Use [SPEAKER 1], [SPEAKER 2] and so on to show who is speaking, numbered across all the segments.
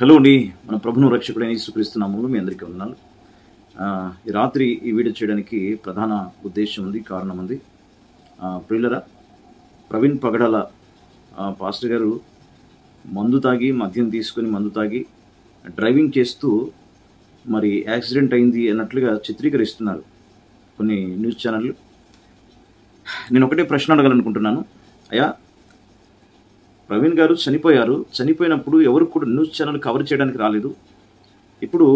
[SPEAKER 1] Hello అండి, మన ప్రభును రక్షకుడైన యేసుక్రీస్తు నామములో మీ అందరికీ వందనాలు. ఈ రాత్రి ఈ వీడియో చేయడానికి ప్రధాన ఉద్దేశం ఉంది, కారణం ఉంది. ప్రియులరా, ప్రవీణ్ పగడాల పాస్టర్ గారు మందు తాగి డ్రైవింగ్ చేస్తూ మరి యాక్సిడెంట్ అయింది అన్నట్లుగా చిత్రీకరిస్తున్నారు కొన్ని న్యూస్ ఛానళ్ళు. నేను ఒకటే ప్రశ్న అడగాలనుకుంటున్నాను. అయ్యా, ప్రవీణ్ గారు చనిపోయినప్పుడు ఎవరు కూడా న్యూస్ ఛానల్ కవర్ చేయడానికి రాలేదు. ఇప్పుడు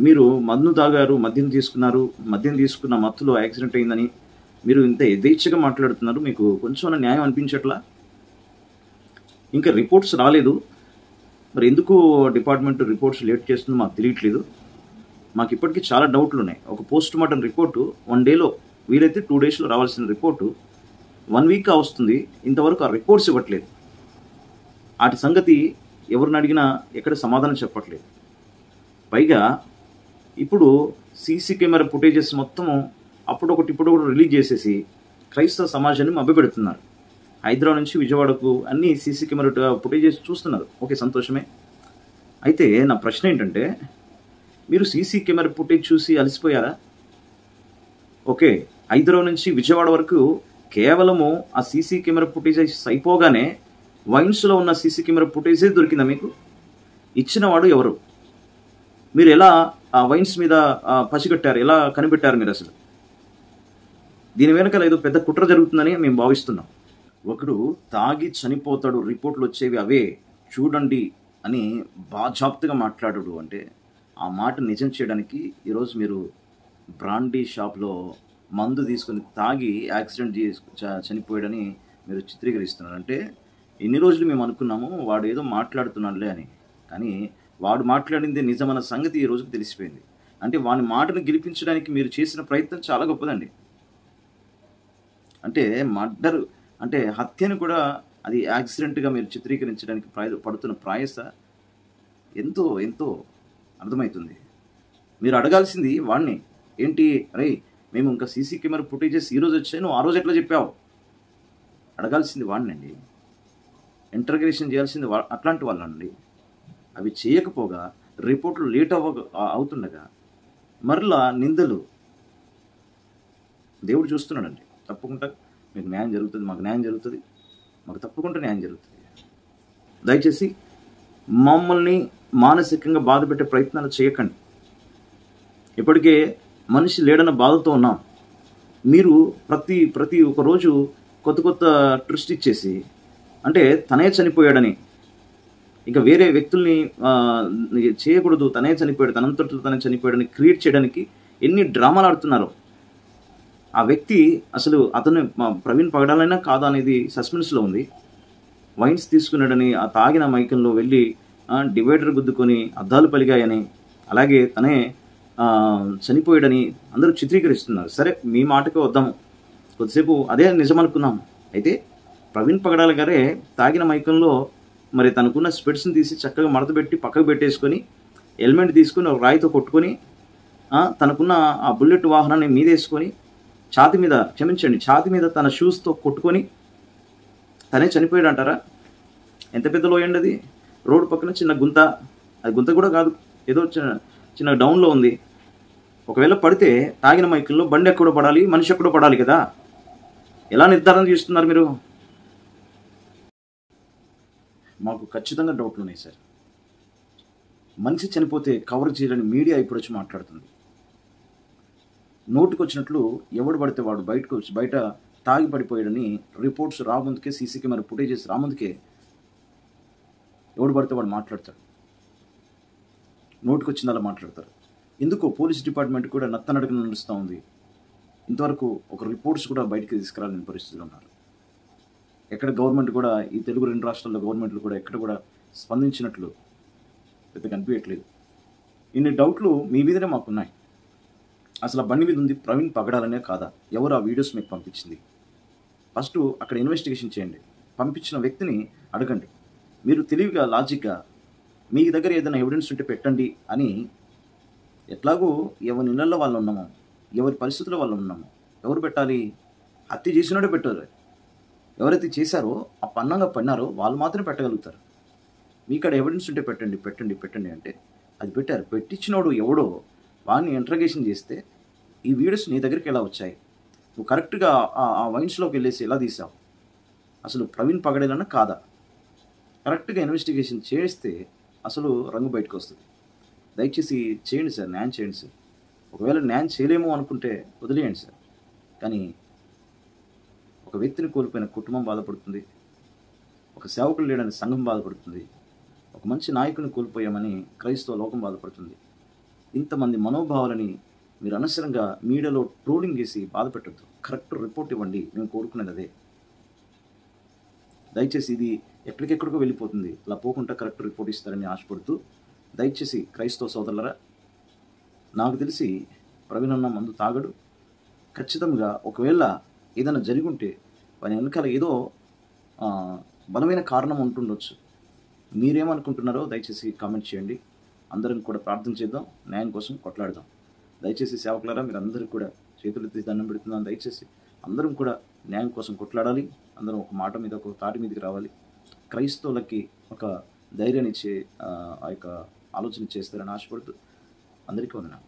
[SPEAKER 1] మీరు మద్యం తీసుకున్న మత్తులో యాక్సిడెంట్ అయిందని మీరు ఇంత యథేచ్ఛగా మాట్లాడుతున్నారు. మీకు కొంచెం న్యాయం అనిపించట్లా? ఇంకా రిపోర్ట్స్ రాలేదు, మరి ఎందుకు డిపార్ట్మెంట్ రిపోర్ట్స్ లేట్ చేస్తుందో మాకు తెలియట్లేదు. మాకు ఇప్పటికీ చాలా డౌట్లు ఉన్నాయి. ఒక పోస్ట్ మార్టం రిపోర్టు 1 డేలో, వీలైతే 2 డేస్లో రావాల్సిన రిపోర్టు 1 వీక్ వస్తుంది. ఇంతవరకు ఆ రిపోర్ట్స్ ఇవ్వట్లేదు. వాటి సంగతి ఎవరిని అడిగినా ఎక్కడ సమాధానం చెప్పట్లేదు. పైగా ఇప్పుడు సీసీ కెమెరా ఫుటేజెస్ మొత్తము అప్పుడొకటి రిలీజ్ చేసేసి క్రైస్తవ సమాజాన్ని మభ్యపెడుతున్నారు. హైదరాబాద్ నుంచి విజయవాడకు అన్ని సీసీ కెమెరా ఫుటేజెస్ చూస్తున్నారు. ఓకే, సంతోషమే. అయితే నా ప్రశ్న ఏంటంటే, మీరు సీసీ కెమెరా ఫుటేజ్ చూసి అలసిపోయారా? ఓకే, హైదరాబాద్ నుంచి విజయవాడ వరకు కేవలము ఆ సీసీ కెమెరా ఫుటేజెస్ అయిపోగానే వైన్స్లో ఉన్న సీసీ కెమెరా ఫుటేజే దొరికిందా మీకు? ఇచ్చినవాడు ఎవరు? మీరు ఎలా ఆ వైన్స్ మీద పసిగట్టారు? ఎలా కనిపెట్టారు మీరు? అసలు దీని వెనకాల ఏదో పెద్ద కుట్ర జరుగుతుందని మేము భావిస్తున్నాం. ఒకడు తాగి చనిపోతాడు, రిపోర్ట్లు వచ్చేవి అవే చూడండి అని బాజాప్తుగా మాట్లాడు అంటే, ఆ మాట నిజం చేయడానికి ఈరోజు మీరు బ్రాండీ షాప్లో మందు తీసుకొని తాగి యాక్సిడెంట్ చనిపోయాడని మీరు చిత్రీకరిస్తున్నారు. అంటే ఇన్ని రోజులు మేము అనుకున్నాము వాడు ఏదో మాట్లాడుతున్నాడులే అని, కానీ వాడు మాట్లాడింది నిజమన్న సంగతి ఈ రోజుకి తెలిసిపోయింది. అంటే వాని మాటను గెలిపించడానికి మీరు చేసిన ప్రయత్నం చాలా గొప్పదండి. అంటే మర్డర్ అంటే హత్యను కూడా అది యాక్సిడెంట్గా మీరు చిత్రీకరించడానికి పడుతున్న ప్రయాస ఎంతో ఎంతో అర్థమవుతుంది. మీరు అడగాల్సింది వాడిని, ఏంటి అరే మేము ఇంకా సీసీ కెమెరా ఫుటేజెస్ ఈరోజు వచ్చాయి, నువ్వు ఆ రోజు ఎట్లా చెప్పావు? అడగాల్సింది వాడినండి. ఇంటర్గ్రేషన్ చేయాల్సింది అట్లాంటి వాళ్ళండి. అవి చేయకపోగా రిపోర్ట్లు లేట్ అవుతుండగా మరలా నిందలు. దేవుడు చూస్తున్నాడండి. తప్పకుండా మీకు న్యాయం జరుగుతుంది, మాకు న్యాయం జరుగుతుంది, మాకు తప్పకుండా న్యాయం జరుగుతుంది. దయచేసి మమ్మల్ని మానసికంగా బాధ పెట్టే ప్రయత్నాలు చేయకండి. ఇప్పటికే మనిషి లేడన్న బాధతో ఉన్నాం. మీరు ప్రతి ఒక రోజు కొత్త ట్విస్ట్ ఇచ్చేసి, అంటే తనే చనిపోయాడని, ఇంకా వేరే వ్యక్తుల్ని చేయకూడదు, తనే చనిపోయాడు, తనంతటితో తనే చనిపోయాడని క్రియేట్ చేయడానికి ఎన్ని డ్రామాలు ఆడుతున్నారు. ఆ వ్యక్తి అసలు అతను ప్రవీణ్ పగడాలైనా కాదా అనేది సస్పెన్స్లో ఉంది. వైన్స్ తీసుకున్నాడని, ఆ తాగిన మైకంలో వెళ్ళి డివైడర్ గుద్దుకొని అద్దాలు పలిగాయని, అలాగే తనే చనిపోయాడని అందరూ చిత్రీకరిస్తున్నారు. సరే, మీ మాటకే వద్దాము, కొద్దిసేపు అదే నిజం అనుకున్నాం. అయితే ప్రవీణ్ పగడాల గారే తాగిన మైకంలో మరి తనకున్న స్పెట్స్ని తీసి చక్కగా మడతపెట్టి పక్కకు పెట్టేసుకొని, హెల్మెట్ తీసుకుని ఒక రాయితో కొట్టుకొని, తనకున్న ఆ బుల్లెట్ వాహనాన్ని మీదేసుకొని ఛాతి మీద తన షూస్తో కొట్టుకొని తనే చనిపోయాడు అంటారా? ఎంత పెద్ద లోయండి అది. రోడ్డు పక్కన చిన్న గుంత, అది గుంత కూడా కాదు, ఏదో చిన్న డౌన్లో ఉంది. ఒకవేళ పడితే తాగిన మైకంలో బండి ఎక్కడో పడాలి, మనిషి ఎక్కడో పడాలి కదా. ఎలా నిర్ధారణ చేస్తున్నారు మీరు? మాకు ఖచ్చితంగా డౌట్లు ఉన్నాయి సార్. మనిషి చనిపోతే కవర్ చేయాలని మీడియా ఇప్పుడు వచ్చి మాట్లాడుతుంది. నోటికి వచ్చినట్లు ఎవడు పడితే వాడు బయట తాగి పడిపోయాడని రిపోర్ట్స్ రాముందుకే, సీసీ కెమెరా ఫుటేజెస్ రాముందుకే ఎవడు పడితే వాడు మాట్లాడతాడు. నోటికి వచ్చిందలా మాట్లాడతారు. ఎందుకో పోలీస్ డిపార్ట్మెంట్ కూడా నత్తనడకన నడుస్తూ ఉంది. ఇంతవరకు ఒక రిపోర్ట్స్ కూడా బయటికి తీసుకురాలేని పరిస్థితులు ఉన్నారు. ఎక్కడ గవర్నమెంట్ కూడా, ఈ తెలుగు 2 రాష్ట్రాల్లో గవర్నమెంట్లు కూడా ఎక్కడ కూడా స్పందించినట్లు పెద్ద కనిపించట్లేదు. ఇన్ని డౌట్లు మీ మీదనే మాకున్నాయి. అసలు ఆ బండి మీద ఉంది ప్రవీణ్ పగడాలనే కాదా? ఎవరు ఆ వీడియోస్ మీకు పంపించింది? ఫస్ట్ అక్కడ ఇన్వెస్టిగేషన్ చేయండి. పంపించిన వ్యక్తిని అడగండి. మీరు తెలివిగా, లాజిక్గా మీ దగ్గర ఏదైనా ఎవిడెన్స్ ఉంటే పెట్టండి అని. ఎట్లాగూ ఎవరి ఇళ్లలో వాళ్ళు ఉన్నామో, ఎవరి పరిస్థితుల్లో వాళ్ళు ఉన్నామో, ఎవరు పెట్టాలి? హత్య చేసినోడే పెట్టారు. ఎవరైతే చేశారో, ఆ పన్నంగా పన్నారో వాళ్ళు మాత్రమే పెట్టగలుగుతారు. మీకాడ ఎవిడెన్స్ ఉంటే పెట్టండి పెట్టండి పెట్టండి అంటే అది పెట్టారు. పెట్టించినోడు ఎవడో వాడిని ఇంట్రగేషన్ చేస్తే ఈ వీడియోస్ నీ దగ్గరికి ఎలా వచ్చాయి, నువ్వు కరెక్ట్గా ఆ వైన్స్లోకి వెళ్ళేసి ఎలా తీసావు, అసలు ప్రవీణ్ పగడేలన్నా కాదా, కరెక్ట్గా ఇన్వెస్టిగేషన్ చేస్తే అసలు రంగు బయటకు వస్తుంది. దయచేసి చేయండి సార్, న్యాయం చేయండి సార్. ఒకవేళ న్యాయం చేయలేము అనుకుంటే వదిలేయండి సార్. కానీ ఒక వ్యక్తిని కోల్పోయిన కుటుంబం బాధపడుతుంది, ఒక సేవకులు లేడని సంఘం బాధపడుతుంది, ఒక మంచి నాయకుని కోల్పోయామని క్రైస్తవ లోకం బాధపడుతుంది. ఇంతమంది మనోభావాలని మీరు అనవసరంగా మీడియాలో ట్రోలింగ్ చేసి బాధపెట్టద్దు. కరెక్ట్ రిపోర్ట్ ఇవ్వండి, మేము కోరుకునేది అదే. దయచేసి ఇది ఎక్కడికెక్కడికో వెళ్ళిపోతుంది, అలా పోకుండా కరెక్ట్ రిపోర్ట్ ఇస్తారని ఆశపడుతూ, దయచేసి క్రైస్తవ సోదరులరా, నాకు తెలిసి ప్రవీణ్ అన్న మందు తాగడు. ఖచ్చితంగా ఒకవేళ ఏదైనా జరిగి ఉంటే వాని వెనకాల ఏదో బలమైన కారణం ఉంటుండొచ్చు. మీరేమనుకుంటున్నారో దయచేసి కామెంట్ చేయండి. అందరం కూడా ప్రార్థన చేద్దాం, న్యాయం కోసం కొట్లాడదాం. దయచేసి సేవకులారా, మీరు అందరూ కూడా చేతులెత్తి దండం పెడుతున్నాను. దయచేసి అందరం కూడా న్యాయం కోసం కొట్లాడాలి. అందరం ఒక మాట మీద, ఒక తాటి మీదకి రావాలి. క్రైస్తవులకి ఒక ధైర్యాన్ని ఇచ్చే ఆ యొక్క ఆలోచన చేస్తారని ఆశపడుతూ అందరికీ వందనాలు.